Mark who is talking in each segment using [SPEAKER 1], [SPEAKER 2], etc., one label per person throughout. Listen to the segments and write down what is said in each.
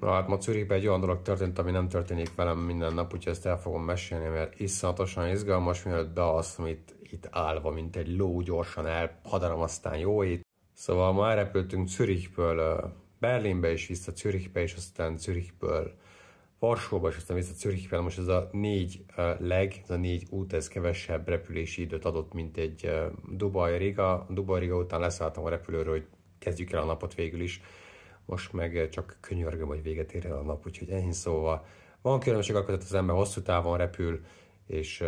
[SPEAKER 1] Na hát ma Zürichben egy olyan dolog történt, ami nem történik velem minden nap, úgyhogy ezt el fogom mesélni, mert iszonyatosan izgalmas, mielőtt bealszom itt állva, mint egy ló, gyorsan elhadarom, aztán jó ét. Szóval ma elrepültünk Zürichből Berlinbe, és vissza Zürichbe, és aztán Zürichből Varsóba, és aztán vissza Zürichbe. Most ez a ez a négy út, ez kevesebb repülési időt adott, mint egy Dubai-Riga. Dubai-Riga után leszálltam a repülőről, hogy kezdjük el a napot végül is. Most meg csak könyörgöm, hogy véget érjen a nap, úgyhogy enyhén szóval van különbség akkor, az ember hosszú távon repül, és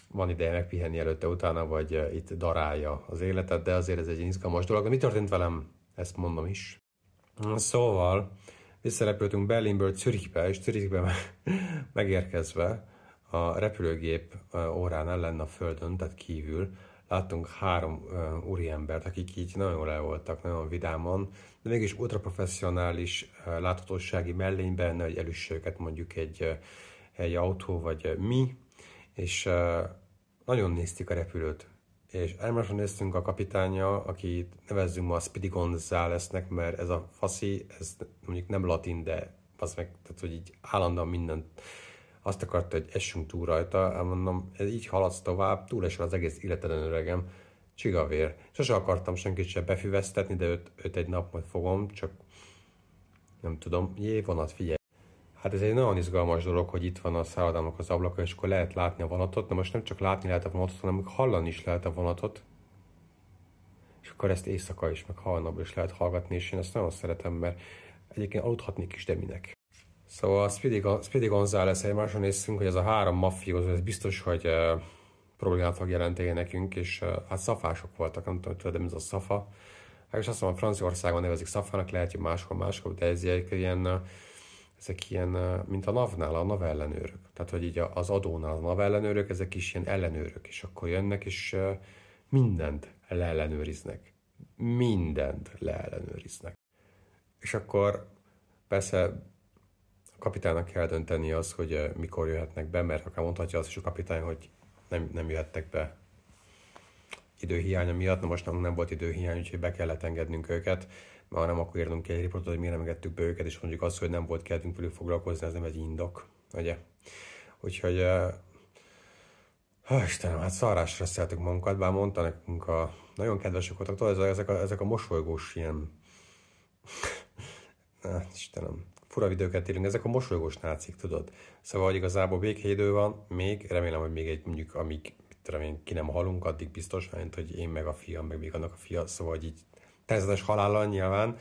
[SPEAKER 1] van ideje megpihenni előtte, utána, vagy itt darálja az életet, de azért ez egy izgalmas dolog. De mi történt velem? Ezt mondom is. Szóval visszarepültünk Berlinből Zürichbe, és Zürichbe megérkezve a repülőgép óránál lenne a földön, tehát kívül, láttunk 3 úriembert, akik így nagyon jól el voltak, nagyon vidáman, de mégis ultraprofessionális láthatósági mellényben, hogy elüsse őket mondjuk egy autó vagy mi, és nagyon nézték a repülőt. És elmásra néztünk a kapitánya, akit nevezzünk ma Speedy Gonzáleznek, mert ez a faszi, ez mondjuk nem latin, de az meg, tehát hogy így állandóan mindent azt akarta, hogy essünk túl rajta, elmondom, ez így haladsz tovább, túlesel az egész életeden, öregem, csigavér. Sose akartam senkit sem befüvesztetni, de őt egy nap majd fogom, csak nem tudom, vonat, figyelj. Hát ez egy nagyon izgalmas dolog, hogy itt van a szállodának az ablaka, és akkor lehet látni a vonatot, de most nem csak látni lehet a vonatot, hanem hallani is lehet a vonatot. És akkor ezt éjszaka is, meg hajnalban is lehet hallgatni, és én ezt nagyon szeretem, mert egyébként aludhatnék is, de minek. Szóval Speedy González, egymásra néztünk, hogy ez a 3 maffiózó, ez biztos, hogy problémát fog jelenteni nekünk, és hát szafások voltak, nem tudom, tudod, de ez a szafa. Hát és azt mondom, Franciaországon nevezik szafának, lehet, hogy máshol, de ezek ilyen, mint a NAV-nál, a NAV ellenőrök. Tehát, hogy így az adónál a NAV ellenőrök, ezek is ilyen ellenőrök, és akkor jönnek, és mindent leellenőriznek. És akkor persze a kapitánynak kell dönteni az, hogy mikor jöhetnek be, mert akár mondhatja azt is a kapitány, hogy nem jöhettek be időhiánya miatt, na most nem volt időhiány, úgyhogy be kellett engednünk őket, mert nem akkor írnunk ki egy riportot, hogy miért nem engedtük be őket, és mondjuk azt, hogy nem volt kedvünk velük foglalkozni, ez nem egy indok, ugye? Úgyhogy, Istenem, hát szarásra szeltük magunkat, bár mondta nekünk nagyon kedvesek voltak, tudod, ezek a mosolygós ilyen, Istenem, fura videókat élünk, ezek a mosolygós nácik, tudod? Szóval, hogy igazából békeidő van, még remélem, hogy még egy mondjuk, amíg ki nem halunk, addig biztos, mint hogy én meg a fiam, meg még annak a fia, szóval hogy így természetes halállal nyilván,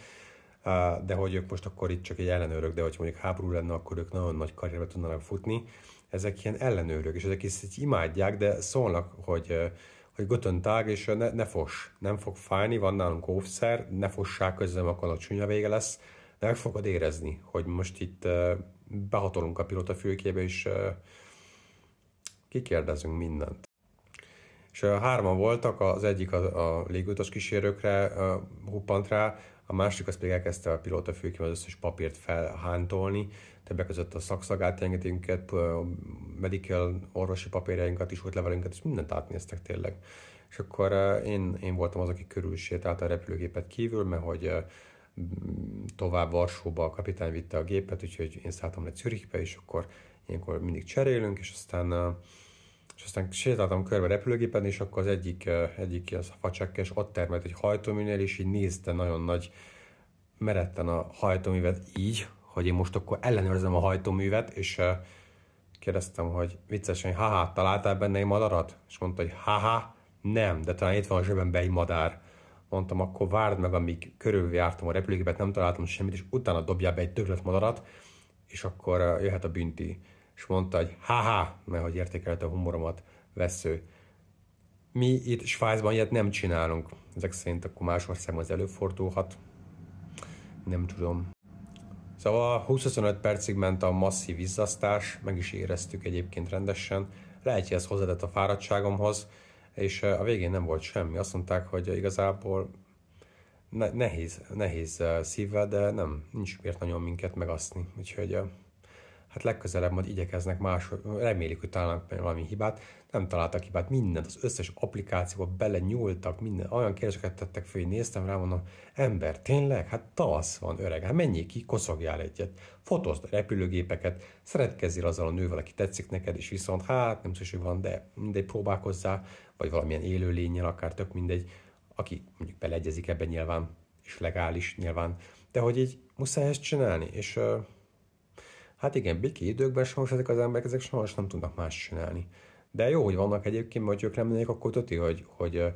[SPEAKER 1] de hogy ők most akkor itt csak egy ellenőrök, de hogy mondjuk háború lenne, akkor ők nagyon nagy karrierbe tudnának futni. Ezek ilyen ellenőrök, és ezek is imádják, de szólnak, hogy Guten Tag, és ne foss, nem fog fájni, van nálunk óvszer, ne fossák közben, akkor a csúnya vége lesz, de meg fogod érezni, hogy most itt behatolunk a pilóta fülkébe, és kikérdezünk mindent. És 3-an voltak, az egyik a légutas kísérőkre huppant rá, a másik az pedig elkezdte a pilóta fülkében az összes papírt felhántolni, többek között a szakszagát engedélyünket, medical orvosi papírjainkat is, útlevelünket, és mindent átnéztek tényleg. És akkor én voltam az, aki körülsétált a repülőgépet kívül, mert hogy tovább Varsóba a kapitány vitte a gépet, úgyhogy én szálltam le Zürichbe, és akkor ilyenkor mindig cserélünk, és aztán sétáltam körbe repülőgépen, és akkor az egyik az a facsekkes ott termelt egy hajtóműnél, és így nézte nagyon nagy meretten a hajtóművet így, hogy én most akkor ellenőrzem a hajtóművet, és kérdeztem, hogy viccesen, haha, találtál benne egy madarat? És mondta, hogy haha, nem, de talán itt van a zsebemben egy madár. Mondtam, akkor várd meg, amíg körüljártam a repülőgépet, nem találtam semmit, és utána dobjál be egy döglött madarat, és akkor jöhet a bünti. És mondta, hogy haha, mert hogy értékelte a humoromat, vesző. Mi itt Svájcban ilyet nem csinálunk. Ezek szerint akkor más országban ez előfordulhat. Nem tudom. Szóval 20-25 percig ment a masszív izzasztás, meg is éreztük egyébként rendesen. Lehet, hogy ez hozzátett a fáradtságomhoz, és a végén nem volt semmi. Azt mondták, hogy igazából nehéz szívvel, de nincs miért nagyon minket megaszni. Úgyhogy hát legközelebb majd igyekeznek remélik, hogy találnak valami hibát, nem találtak hibát, mindent, az összes applikációba bele nyúltak, minden, olyan kérdéseket tettek föl, hogy néztem rá, mondom, ember, tényleg? Hát tavasz van, öreg, hát menjél ki, koszogjál egyet, fotózd a repülőgépeket, szeretkezzél azzal a nővel, aki tetszik neked, és viszont, hát nem szükség van, de mindegy, próbálkozzál, vagy valamilyen élőlénnyel, akár tök mindegy, aki mondjuk beleegyezik ebben nyilván, és legális nyilván, de hogy így muszáj ezt csinálni, és hát igen, béki időkben sajnos ezek az emberek, ezek sajnos nem tudnak más csinálni. De jó, hogy vannak egyébként, mert ők nem lennék, akkor tuti, hogy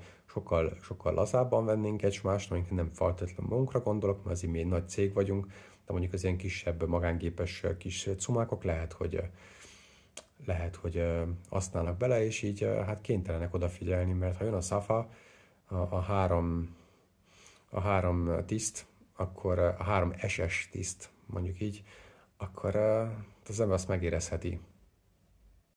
[SPEAKER 1] sokkal lazábban vennénk egymást, mondjuk nem feltétlenül magunkra gondolok, mert azért mi egy nagy cég vagyunk, de mondjuk az ilyen kisebb, magángépes kis cumákok lehet, hogy használnak bele, és így hát kénytelenek odafigyelni, mert ha jön a SAFA, a három tiszt, akkor a 3 SS tiszt, mondjuk így, akkor az ember azt megérezheti,